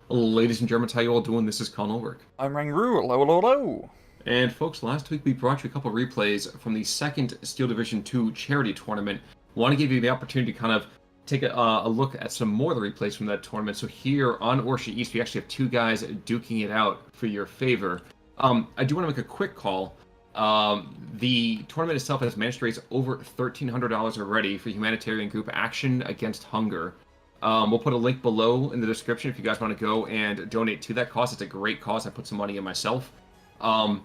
Ladies and Germans, how you all doing? This is Colin Ulrich. I'm Rangroo, hello, hello, hello. And folks, last week we brought you a couple replays from the second Steel Division 2 charity tournament. Want to give you the opportunity to kind of take a look at some more of the replays from that tournament. So here on Orsha East, we actually have two guys duking it out for your favor. I do want to make a quick call. The tournament itself has managed to raise over $1,300 already for humanitarian group Action Against Hunger. We'll put a link below in the description if you guys want to go and donate to that cause. It's a great cause. I put some money in myself. And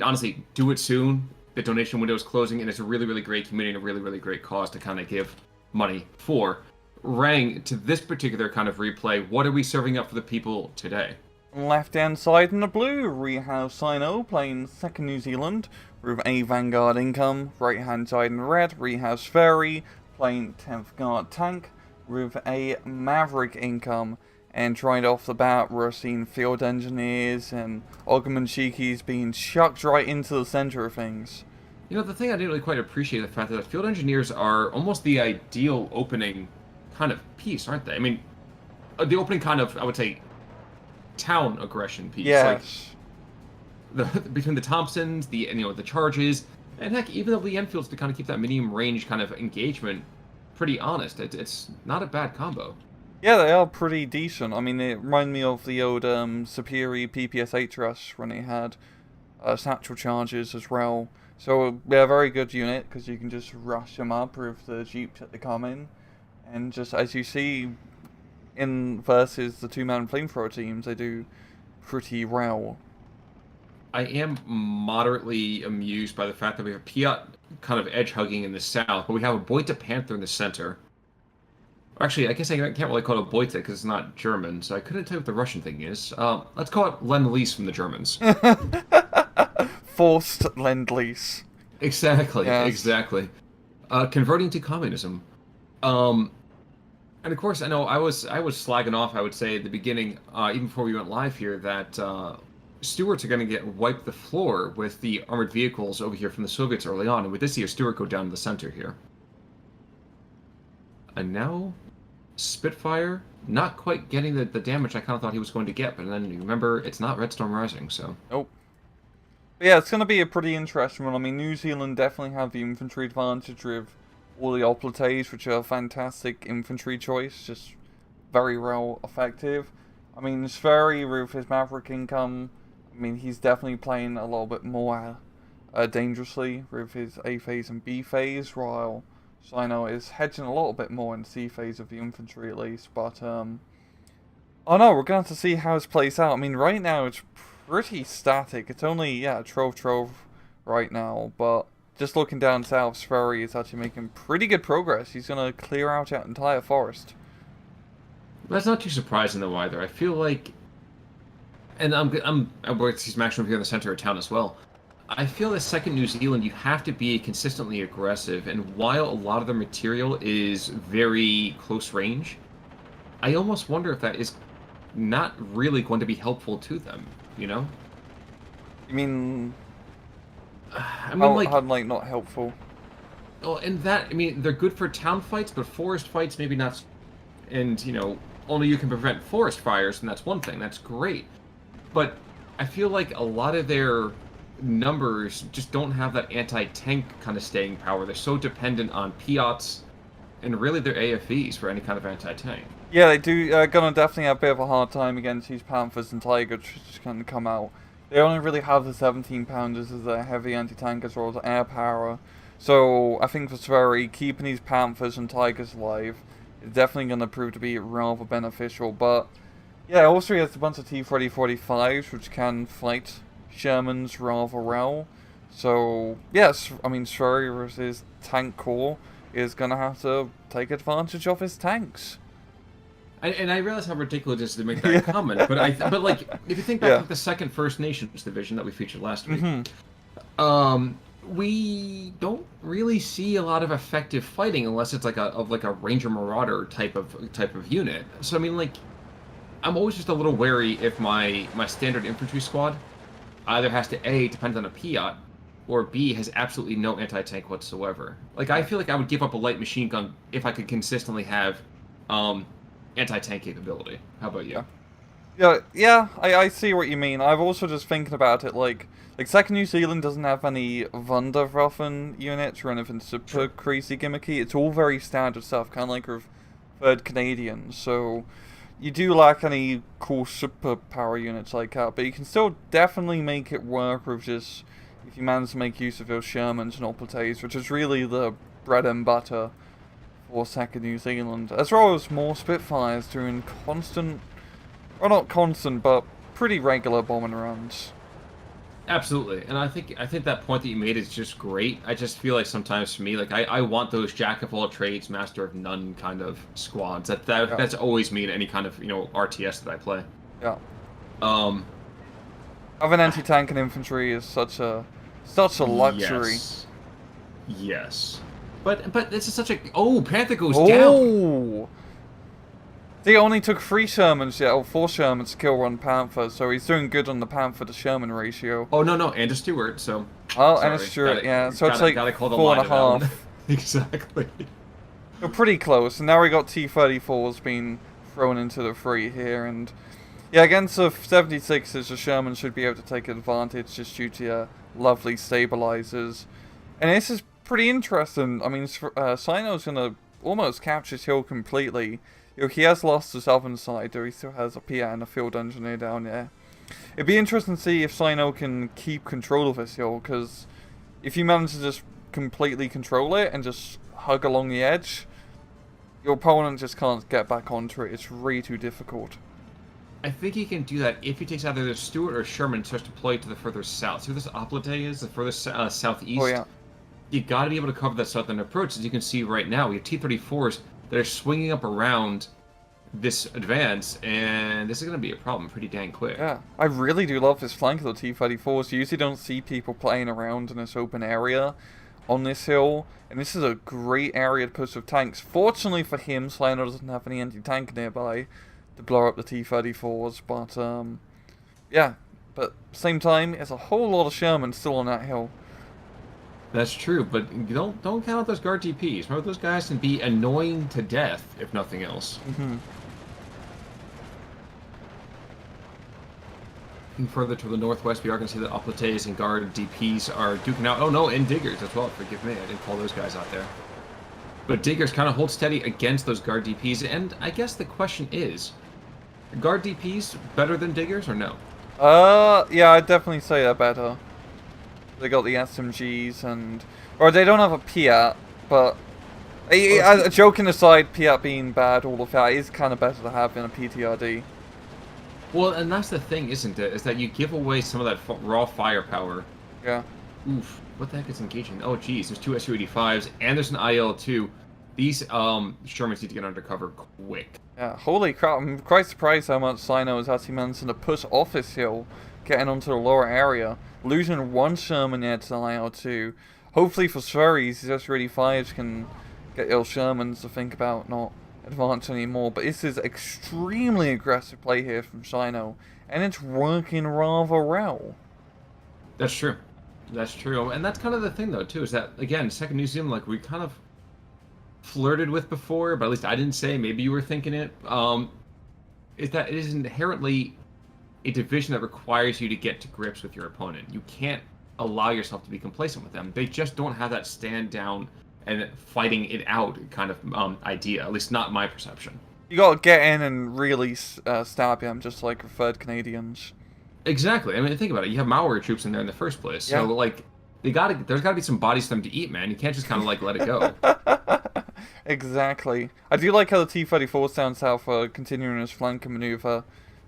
honestly, do it soon. The donation window is closing, and it's a really, really great community and a really, really great cause to kind of give money for. Rang, to this particular kind of replay, what are we serving up for the people today? Left hand side in the blue, we have Syno playing second New Zealand with a Vanguard income. Right hand side in red, we have Scherwi playing 10th Guard tank with a Maverick income. And right off the bat, we're seeing field engineers and Ogmanshikis being chucked right into the center of things. You know, the thing I didn't really quite appreciate the fact that field engineers are almost the ideal opening kind of piece, aren't they? I mean, the opening kind of, I would say, town aggression piece. Yes. Like between the Thompsons, the charges, and heck, even the Enfields to kind of keep that medium range kind of engagement pretty honest. It's not a bad combo. Yeah, they are pretty decent. I mean, it remind me of the old Superior PPS-8 rush when it had satchel charges as well. So, they're a very good unit, because you can just rush them up with the jeeps that they come in. And just, as you see, in versus the two-man flamethrower teams, they do pretty well. I am moderately amused by the fact that we have Piat kind of edge-hugging in the south, but we have a Boita Panther in the center. Actually, I guess I can't really call it a Boita because it's not German, so I couldn't tell you what the Russian thing is. Let's call it Lend-Lease from the Germans. Forced Lend-Lease. Exactly, Yes. exactly. Converting to communism. And of course, I know I was slagging off, I would say, at the beginning, even before we went live here, that Stuarts are going to get wiped the floor with the armored vehicles over here from the Soviets early on, and we did see a Stuart go down to the center here. And now, Spitfire, not quite getting the damage I kind of thought he was going to get, but then you remember, it's not Red Storm Rising, so... Nope. But yeah, it's going to be a pretty interesting one. I mean, New Zealand definitely have the infantry advantage with all the Oplates, which are a fantastic infantry choice, just very well effective. I mean, Scherwi with his Maverick income, I mean, he's definitely playing a little bit more dangerously with his A phase and B phase, while Syno is hedging a little bit more in C phase of the infantry at least, but oh no, we're going to have to see how this plays out. I mean, right now it's pretty static. It's only, yeah, Trove right now, but just looking down south, Scherwi is actually making pretty good progress. He's going to clear out that entire forest. That's not too surprising though either. I feel like, and I'm he's maximum here in the center of town as well. I feel that second New Zealand, you have to be consistently aggressive, and while a lot of the material is very close range, I almost wonder if that is not really going to be helpful to them, you know? You mean, I mean, how, like, not helpful? Well, and that, I mean, they're good for town fights, but forest fights, maybe not. And, you know, only you can prevent forest fires, and that's one thing. That's great. But I feel like a lot of their numbers just don't have that anti-tank kind of staying power. They're so dependent on Piats and really their AFVs for any kind of anti-tank. Yeah, they do. Gonna definitely have a bit of a hard time against these Panthers and Tigers, which can come out. They only really have the 17-pounders as a heavy anti-tank as well as air power. So I think for Scherwi, keeping these Panthers and Tigers alive is definitely going to prove to be rather beneficial. But yeah, also he has a bunch of T-3045s which can fight Shermans rather well. So yes, I mean, Scherwi with his tank core is going to have to take advantage of his tanks. And I realize how ridiculous it is to make that comment, but like, if you think back to like the second First Nations division that we featured last week, we don't really see a lot of effective fighting unless it's like a Ranger Marauder type of unit. So I mean, like, I'm always just a little wary if my standard infantry squad either has to A, depend on a Piat, or B, has absolutely no anti-tank whatsoever. Like, I feel like I would give up a light machine gun if I could consistently have anti-tank capability. How about you? Yeah, I see what you mean. I've also just thinking about it, like 2nd New Zealand doesn't have any Wunderwaffen units or anything super crazy gimmicky. It's all very standard stuff, kind of like with 3rd Canadian. So you do lack any cool superpower units like that, but you can still definitely make it work with just if you manage to make use of those Shermans and Oplates, which is really the bread and butter for 2nd New Zealand, as well as more Spitfires doing constant. Well, not constant, but pretty regular bombing runs. Absolutely, and I think that point that you made is just great. I just feel like sometimes for me, like I want those jack of all trades, master of none kind of squads. That's always me in any kind of RTS that I play. Yeah. Having anti-tank and infantry is such a luxury. Yes. But this is such a Panther goes down. Oh. He only took 3 Shermans, or 4 Shermans to kill 1 Panther, so he's doing good on the Panther to Sherman ratio. Oh, no, and a Stewart, so... Oh, and a Stewart, yeah, so it's like 4.5. Exactly. We're pretty close, and now we got T-34s being thrown into the fray here, and... Yeah, against the 76s, the Sherman should be able to take advantage just due to lovely stabilizers. And this is pretty interesting. I mean, Syno's gonna almost capture this hill completely. He has lost the southern side, though he still has a PA and a field engineer down there. It'd be interesting to see if Syno can keep control of this hill, because if you manage to just completely control it and just hug along the edge, your opponent just can't get back onto it. It's really too difficult. I think he can do that if he takes either the Stewart or Sherman and starts to deploy to the further south. See where this Oplate is, the furthest southeast? Oh, yeah. You got to be able to cover that southern approach. As you can see right now, we have T-34s that are swinging up around this advance, and this is going to be a problem pretty dang quick. Yeah, I really do love this flank of the T-34s. You usually don't see people playing around in this open area on this hill, and this is a great area to post with tanks. Fortunately for him, Syno doesn't have any anti-tank nearby to blow up the T-34s, but, yeah. But, same time, there's a whole lot of Sherman still on that hill. That's true, but you don't count out those guard DPs. Remember, those guys can be annoying to death, if nothing else. Looking further to the northwest, we are going to see that Oplates and guard DPs are duking out. Oh no, and Diggers as well. Forgive me, I didn't call those guys out there. But Diggers kind of hold steady against those guard DPs, and I guess the question is, are guard DPs better than Diggers or no? Yeah, I'd definitely say they're better. They got the SMGs and... Or they don't have a Piat, but... joking aside, Piat being bad, all of that is kind of better to have in a PTRD. Well, and that's the thing, isn't it? Is that you give away some of that raw firepower. Yeah. Oof. What the heck is engaging? Oh, geez. There's 2 Su-85s, and there's an IL-2. These Shermans need to get undercover quick. Yeah, holy crap. I'm quite surprised how much Syno is actually managing to push off this hill, getting onto the lower area. Losing 1 Sherman there to the IL-2. Hopefully for Scherwi, these Su-85s can get ill Shermans to think about not advancing anymore. But this is extremely aggressive play here from Syno, and it's working rather well. That's true. That's true. And that's kind of the thing, though, too, is that, again, 2nd New Zealand, like we kind of flirted with before, but at least I didn't say, maybe you were thinking it, is that it is inherently a division that requires you to get to grips with your opponent. You can't allow yourself to be complacent with them. They just don't have that stand down and fighting it out kind of idea, at least not my perception. You gotta get in and really stab him, just like the 3rd Canadians. Exactly. I mean, think about it. You have Maori troops in there in the first place, so like there's gotta be some bodies for them to eat, man. You can't just kind of like let it go. Exactly. I do like how the T-34's down south are continuing his flanking maneuver.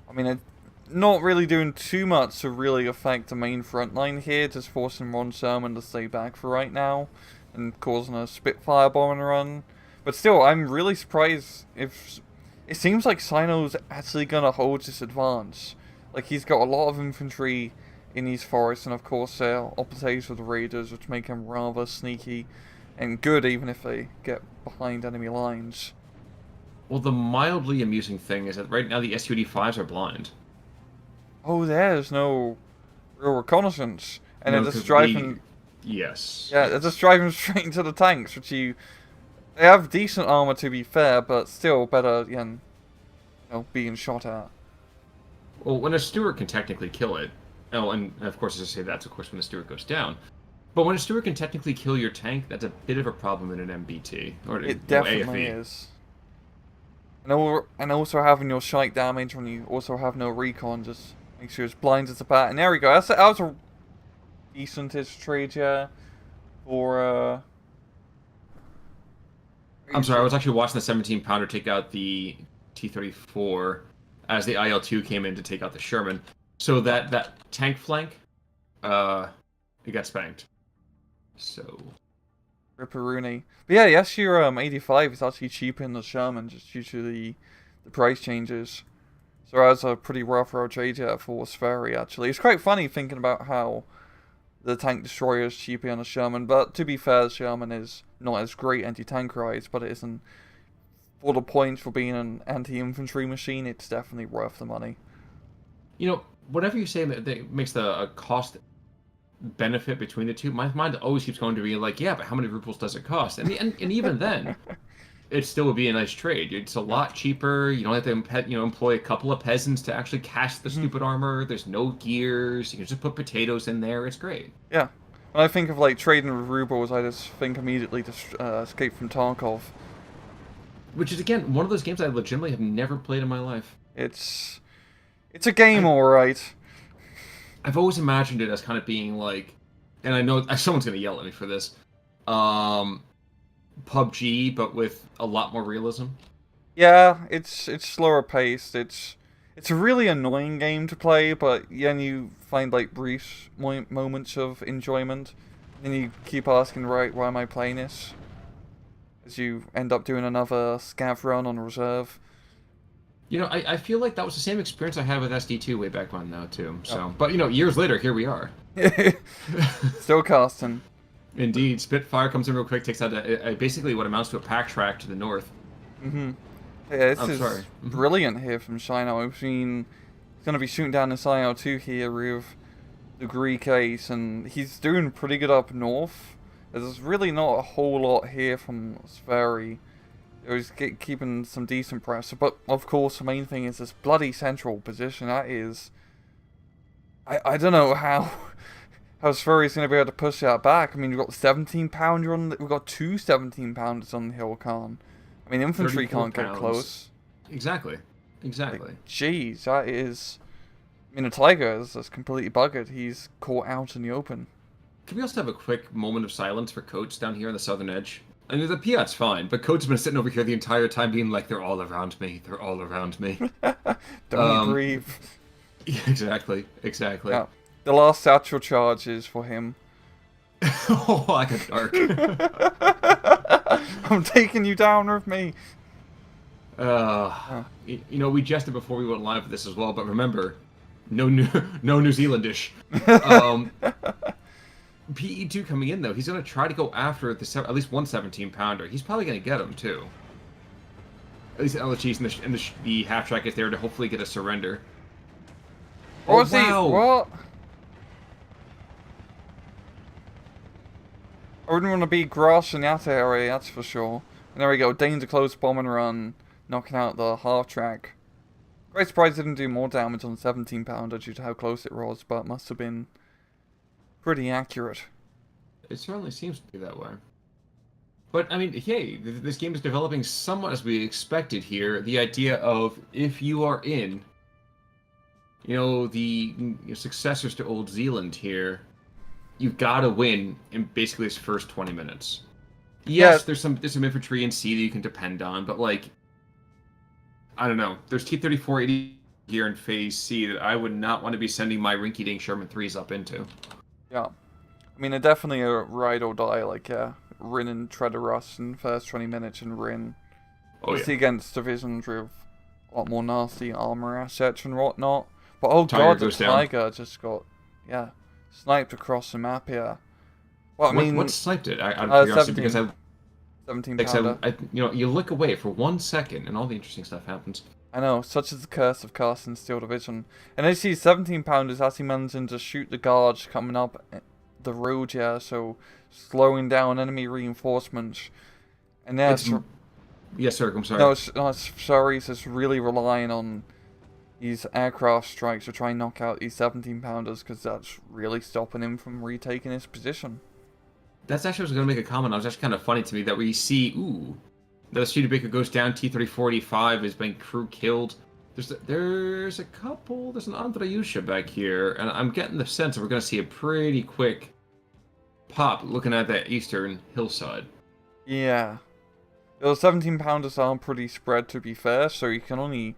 I mean, it's not really doing too much to really affect the main front line here, just forcing Ron Sherman to stay back for right now and causing a Spitfire bombing run. But still, I'm really surprised if... It seems like Syno's actually going to hold this advance. Like, he's got a lot of infantry in these forests, and of course they're opposites with the Raiders, which make him rather sneaky and good even if they get behind enemy lines. Well, the mildly amusing thing is that right now the Su-85s are blind. Oh, there's no real reconnaissance, and No, they're just driving. Yes. Yeah, they're just driving straight into the tanks, which they have decent armor to be fair, but still better. being shot at. Well, when a steward can technically kill it, oh, and of course, as I say, that's of course when the steward goes down. But when a steward can technically kill your tank, that's a bit of a problem in an MBT or It definitely AFE. is. And also having your shite damage when you also have no recon just makes you as blind as a bat. And there we go. That was a decentish trade, yeah. For I'm sorry, I was actually watching the 17-pounder take out the T-34 as the IL-2 came in to take out the Sherman. So that tank flank, it got spanked. So Ripperoonie. But yeah, the SU-85 is actually cheaper than the Sherman just due to the price changes. So that's a pretty rough road trade here for Scherwi, actually. It's quite funny thinking about how the tank destroyer is cheaper on the Sherman, but to be fair, the Sherman is not as great anti-tank-wise, but it isn't, for the points for being an anti-infantry machine, it's definitely worth the money. You know, whatever you say that makes the cost benefit between the two, my mind always keeps going to be like, yeah, but how many rubles does it cost? And even then, it still would be a nice trade. It's a lot cheaper. You don't have to employ a couple of peasants to actually cast the stupid armor. There's no gears. You can just put potatoes in there. It's great. Yeah. When I think of like trading with rubles, I just think immediately to Escape from Tarkov. Which is, again, one of those games I legitimately have never played in my life. It's a game, alright. I've always imagined it as kind of being like, and I know someone's going to yell at me for this, PUBG, but with a lot more realism. Yeah, it's slower paced. It's a really annoying game to play, but then you find like brief moments of enjoyment, and you keep asking, right, why am I playing this? As you end up doing another scav run on reserve. You know, I feel like that was the same experience I had with SD2 way back when, though, too. So, but years later, here we are. Still casting. Indeed, Spitfire comes in real quick, takes out basically what amounts to a pack track to the north. Yeah, this is brilliant here from Syno. I've seen he's going to be shooting down this IL-2 here with the Greek ace, and he's doing pretty good up north. There's really not a whole lot here from Scherwi. He's keeping some decent pressure, but of course the main thing is this bloody central position. That is, I don't know how Scherwi's going to be able to push that back. I mean, we've got 17-pounder on, we've got two 17-pounders on the hill, Khan. I mean, infantry can't get close. Exactly. Like, jeez, that is. I mean, a Tiger is completely buggered. He's caught out in the open. Can we also have a quick moment of silence for Coates down here on the southern edge? I mean, the Piat's fine, but Coates has been sitting over here the entire time being like, they're all around me. They're all around me. Don't breathe. Yeah, exactly. Yeah. The last satchel charge is for him. Oh, like a dark. I'm taking you down with me. You know, we jested before we went live with this as well, but remember, no New Zealandish. PE2 coming in, though. He's going to try to go after at least one 17-pounder. He's probably going to get him, too. At least LHG's and the half-track is there to hopefully get a surrender. Oh, wow. What? I wouldn't want to be grass in that area, that's for sure. And there we go. Dane's a close bomb and run, knocking out the half-track. Quite surprised it didn't do more damage on the 17-pounder due to how close it was, but must have been pretty accurate. It certainly seems to be that way. But, I mean, hey, this game is developing somewhat as we expected here. The idea of, if you are in, the successors to Old Zealand here, you've got to win in basically this first 20 minutes. Yes, there's some infantry in C that you can depend on, but, like, I don't know. There's T-3480 here in Phase C that I would not want to be sending my rinky-dink Sherman 3s up into. Yeah. I mean, they're definitely a ride or die, like, Rin and Treader Rust in the first 20 minutes and Rin. Obviously against divisions with a lot more nasty armor assets and whatnot. But oh god, the Tiger just got, sniped across the map here. Well, I mean, what sniped it? Out of curiosity, because 17-pounder. You look away for 1 second and all the interesting stuff happens. I know, such is the curse of casting Steel Division. And I see 17-pounders actually managing to shoot the guards coming up the road here, so slowing down enemy reinforcements. And Yes, sir. I'm sorry. No, Scherwi's just really relying on these aircraft strikes to try and knock out these 17-pounders, because that's really stopping him from retaking his position. That's actually, I was going to make a comment. It was actually kind of funny to me that we see, the Studebaker goes down, T-3485 has been crew killed. There's a couple, there's an Andreyusha back here, and I'm getting the sense that we're going to see a pretty quick pop looking at that eastern hillside. Yeah. Those 17-pounders are pretty spread, to be fair, so you can only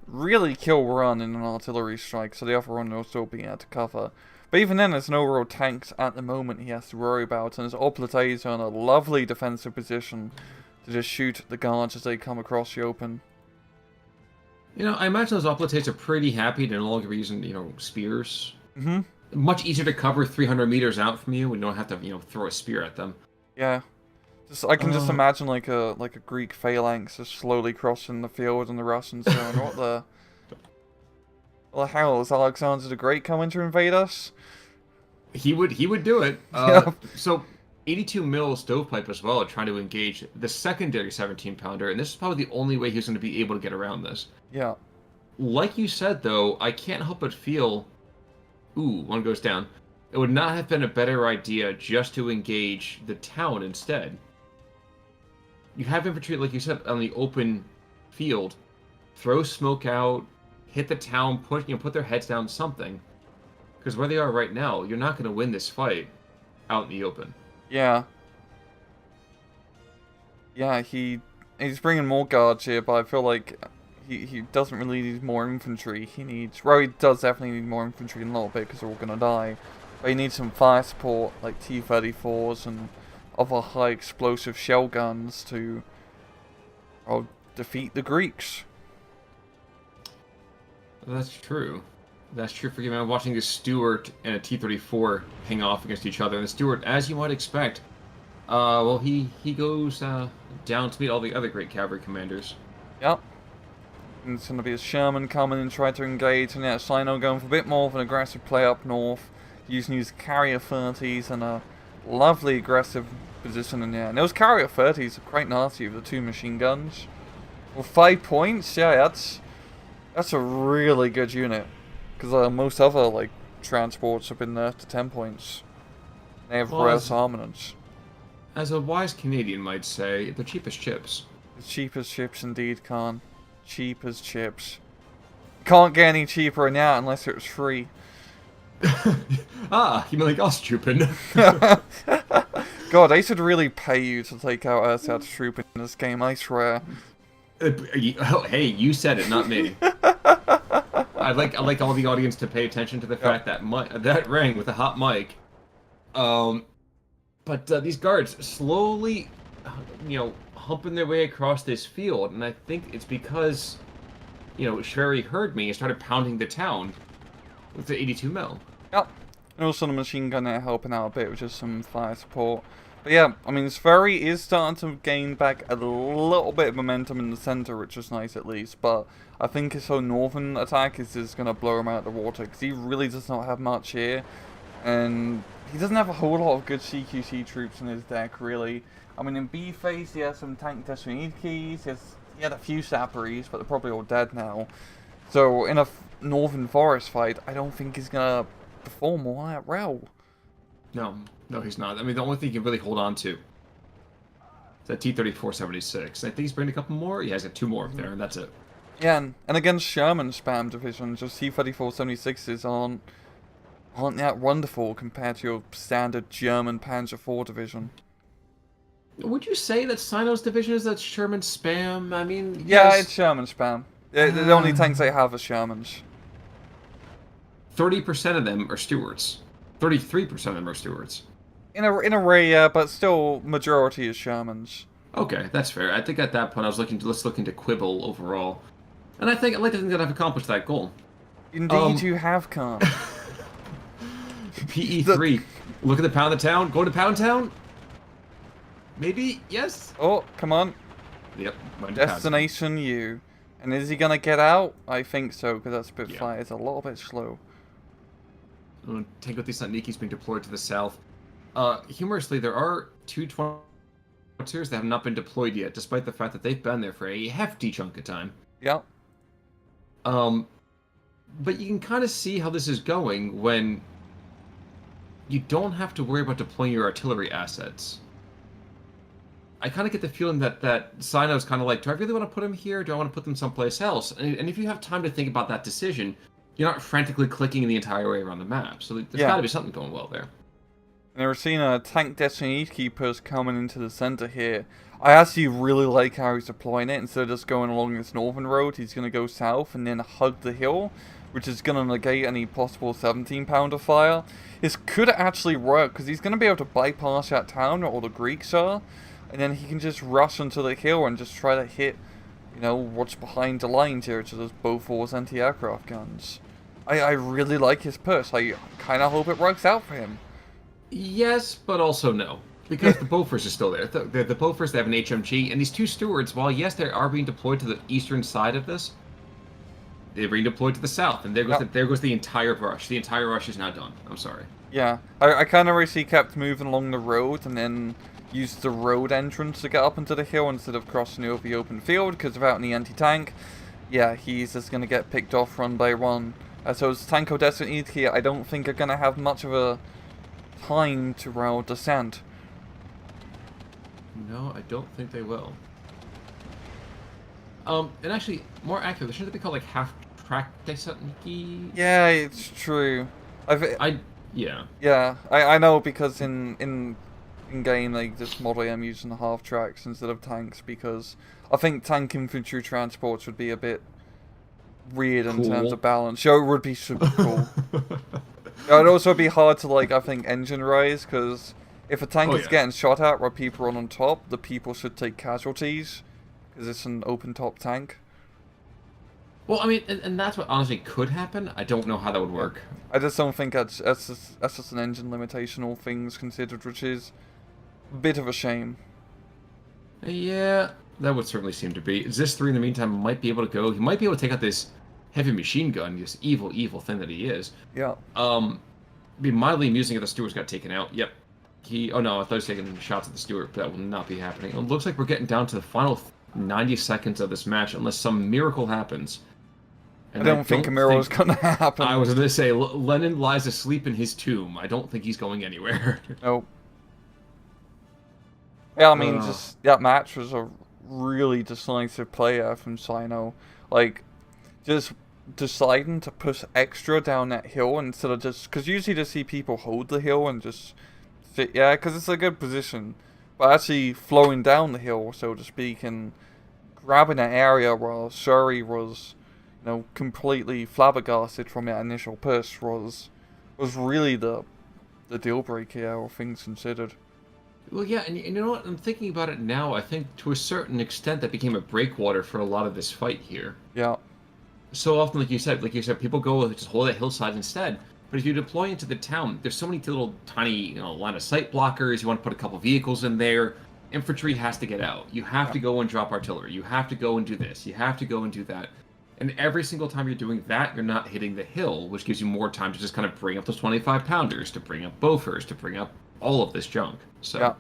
really kill one in an artillery strike, so the other one will still be able to cover. But even then, there's no real tanks at the moment he has to worry about, and his oplites are in a lovely defensive position to just shoot the guards as they come across the open. You know, I imagine those oplites are pretty happy to no longer be using, spears. Mm-hmm. Much easier to cover 300 meters out from you. We don't have to, throw a spear at them. Yeah. I can just imagine like a Greek phalanx just slowly crossing the field and the Russians going, what the hell, is Alexander the Great coming to invade us? He would do it. Yeah. So 82 mil stovepipe as well, trying to engage the secondary 17-pounder, and this is probably the only way he's going to be able to get around this. Yeah. Like you said, though, I can't help but feel, one goes down. It would not have been a better idea just to engage the town instead. You have infantry, like you said, on the open field. Throw smoke out, hit the town, put their heads down, something. Because where they are right now, you're not going to win this fight out in the open. Yeah. Yeah, he's bringing more guards here, but I feel like he doesn't really need more infantry. He does definitely need more infantry in a little bit because they're all going to die. But he needs some fire support, like T-34s and other high explosive shell guns to defeat the Greeks. That's true. That's true for you, man. Watching a Stuart and a T-34 ping off against each other. And the Stuart, as you might expect, he goes down to meet all the other great cavalry commanders. Yep. And it's going to be a Sherman coming and try to engage. And yeah, Syno going for a bit more of an aggressive play up north. Using his carrier 30s and a lovely aggressive position in there. And those carrier 30s are quite nasty with the 2 machine guns. Well, 5 points? Yeah, that's a really good unit. Because most other, transports have been there to 10 points. They have less armaments. As a wise Canadian might say, the cheapest chips. The cheapest chips indeed, Khan. Cheap as chips. Can't get any cheaper than that unless it was free. You mean like us, trooping? God, they should really pay you to take out Ersatz troop in this game, I swear. Hey, you said it, not me. I'd like all the audience to pay attention to the fact that that rang with a hot mic. But these guards slowly, humping their way across this field, and I think it's because, Scherwi heard me and started pounding the town with the 82 mil. Yep. And also the machine gun there helping out a bit with just some fire support. But yeah, I mean, Scherwi is starting to gain back a little bit of momentum in the center, which is nice at least. But I think his whole northern attack is just going to blow him out of the water, because he really does not have much here. And he doesn't have a whole lot of good CQC troops in his deck, really. I mean, in B phase, he has some tank Thessaloniki, he had a few Sapperies, but they're probably all dead now. So in a northern forest fight, I don't think he's going to perform all that well. No, he's not. I mean, the only thing he can really hold on to is that T-34-76. I think he's bringing a couple more. Yeah, he's got 2 more up there, and that's it. Yeah, and against Sherman spam divisions, just T-34-76s aren't that wonderful compared to your standard German Panzer IV division. Would you say that Syno's division is that Sherman spam? I mean, yeah, yes. it's Sherman spam. The only tanks they have are Shermans. 30% of them are Stuarts. 33% of them are Stuarts. In a way, yeah, but still, majority is Shermans. Okay, that's fair. I think at that point I was looking to quibble overall, and I'd like to think that I've accomplished that goal. Indeed, you have, Khan. PE3. Look at the pound of town. Go to Pound Town. Maybe yes. Oh, come on. Yep. Destination U. And is he gonna get out? I think so, because that Spitfire is a little bit slow. Tango Thessaloniki's being deployed to the south. Humorously, there are 220 howitzers that have not been deployed yet, despite the fact that they've been there for a hefty chunk of time. Yeah. But you can kind of see how this is going when you don't have to worry about deploying your artillery assets. I kind of get the feeling that Syno's kind of like, do I really want to put them here? Do I want to put them someplace else? And if you have time to think about that decision, you're not frantically clicking the entire way around the map. So there's got to be something going well there. And we're seeing a tank Destiny Keepers coming into the center here. I actually really like how he's deploying it. Instead of just going along this northern road, he's going to go south and then hug the hill, which is going to negate any possible 17-pounder fire. This could actually work, because he's going to be able to bypass that town where all the Greeks are, and then he can just rush onto the hill and just try to hit, you know, what's behind the lines here, which is those Bofors anti-aircraft guns. I really like his push. I kind of hope it works out for him. Yes, but also no. Because the Bofors are still there. The Bofors, they have an HMG, and these two stewards, while yes, they are being deployed to the eastern side of this, they're being deployed to the south, and there goes the entire rush. The entire rush is now done. I'm sorry. Yeah, I kind of wish he kept moving along the road and then used the road entrance to get up into the hill instead of crossing over the open field, because without any anti-tank, yeah, he's just going to get picked off run by one. So his Tanko Destiny here, I don't think are going to have much of a time to descent. No, I don't think they will. And actually, more accurate, shouldn't they be called like half-track Desantniki? Yeah, it's true. Yeah. Yeah, I know, because in game, like, this model I'm using the half-tracks instead of tanks, because I think tank infantry transports would be a bit weird in terms of balance. Sure, it would be super cool. It would also be hard to, like, I think, engine raise, because if a tank is getting shot at while people are on top, the people should take casualties, because it's an open-top tank. Well, I mean, and that's what honestly could happen. I don't know how that would work. I just don't think that's just an engine limitation, all things considered, which is a bit of a shame. Yeah, that would certainly seem to be. Zis 3, in the meantime, might be able to go. He might be able to take out this heavy machine gun, this evil, evil thing that he is. Yeah. Be mildly amusing if the Stewards got taken out. Yep. Oh no, I thought he was taking shots at the Steward, but that will not be happening. It looks like we're getting down to the final 90 seconds of this match, unless some miracle happens. And I don't think a miracle is going to happen. I was going to say, Lenin lies asleep in his tomb. I don't think he's going anywhere. Nope. Yeah, I mean, just that match was a really decisive player from Syno. Like, just deciding to push extra down that hill instead of just... Because usually you just see people hold the hill and just sit... Yeah, because it's a good position. But actually flowing down the hill, so to speak, and grabbing that area while Scherwi was, you know, completely flabbergasted from that initial push was really the deal breaker here, all things considered. Well, yeah, and you know what? I'm thinking about it now. I think to a certain extent that became a breakwater for a lot of this fight here. Yeah. So often, like you said, people go just hold that hillside instead. But if you deploy into the town, there's so many little tiny, line of sight blockers. You want to put a couple vehicles in there. Infantry has to get out. You have to go and drop artillery. You have to go and do this. You have to go and do that. And every single time you're doing that, you're not hitting the hill, which gives you more time to just kind of bring up those 25-pounders, to bring up Bofors, to bring up all of this junk. So. Yeah.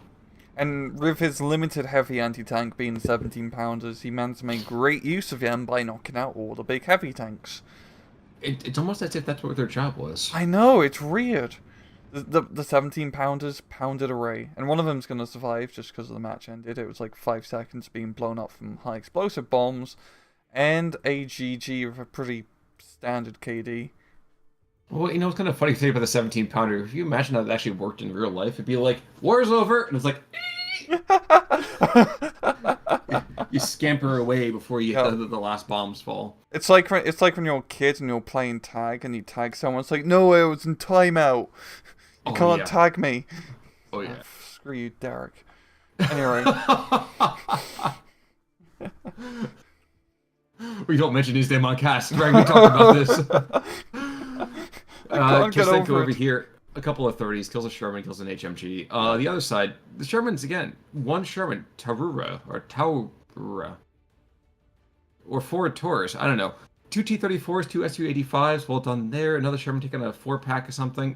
And with his limited heavy anti-tank being 17-pounders, he managed to make great use of them by knocking out all the big heavy tanks. It's almost as if that's what their job was. I know, it's weird. The 17-pounders pounded away, and one of them's going to survive just because the match ended. It was like 5 seconds being blown up from high explosive bombs, and a GG with a pretty standard KD. Well, it's kind of funny to say about the 17-pounder. If you imagine how that actually worked in real life, it'd be like, war's over, and it's like, you scamper away before you the last bombs fall. It's like when you're a kid and you're playing tag and you tag someone. It's like, no, I was in timeout. You can't tag me. Oh yeah. Screw you, Derek. Anyway. We don't mention his name on cast. Right? We talk about this. Kistenko over here. A couple of 30s, kills a Sherman, kills an HMG. The other side, the Shermans again. One Sherman, Taurura, or 4 Taurus, I don't know. 2 T-34s, 2 Su-85s, well done there. Another Sherman taking a 4-pack or something.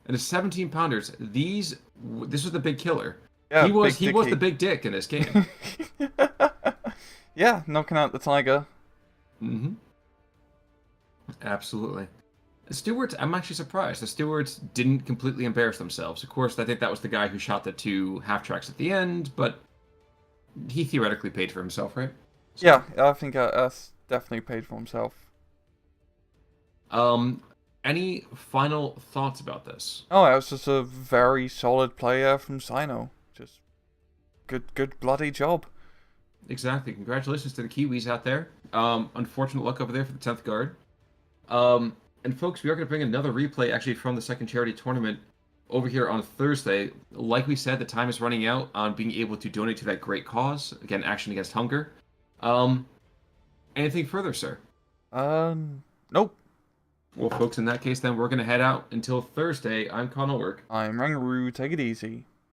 And the 17-pounders, this was the big killer. Yeah, he was the big dick in this game. Yeah, knocking out the tiger. Mm-hmm. Absolutely. The stewards, I'm actually surprised. The stewards didn't completely embarrass themselves. Of course, I think that was the guy who shot the 2 half-tracks at the end, but he theoretically paid for himself, right? So, Yeah, I think that's definitely paid for himself. Any final thoughts about this? Oh, that was just a very solid player from Syno. Just good bloody job. Exactly. Congratulations to the Kiwis out there. Unfortunate luck over there for the 10th guard. And folks, we are going to bring another replay actually from the second charity tournament over here on Thursday. Like we said, the time is running out on being able to donate to that great cause. Again, Action Against Hunger. Anything further, sir? Nope. Well, folks, in that case, then we're going to head out until Thursday. I'm Connell Work. I'm Rangaroo. Take it easy.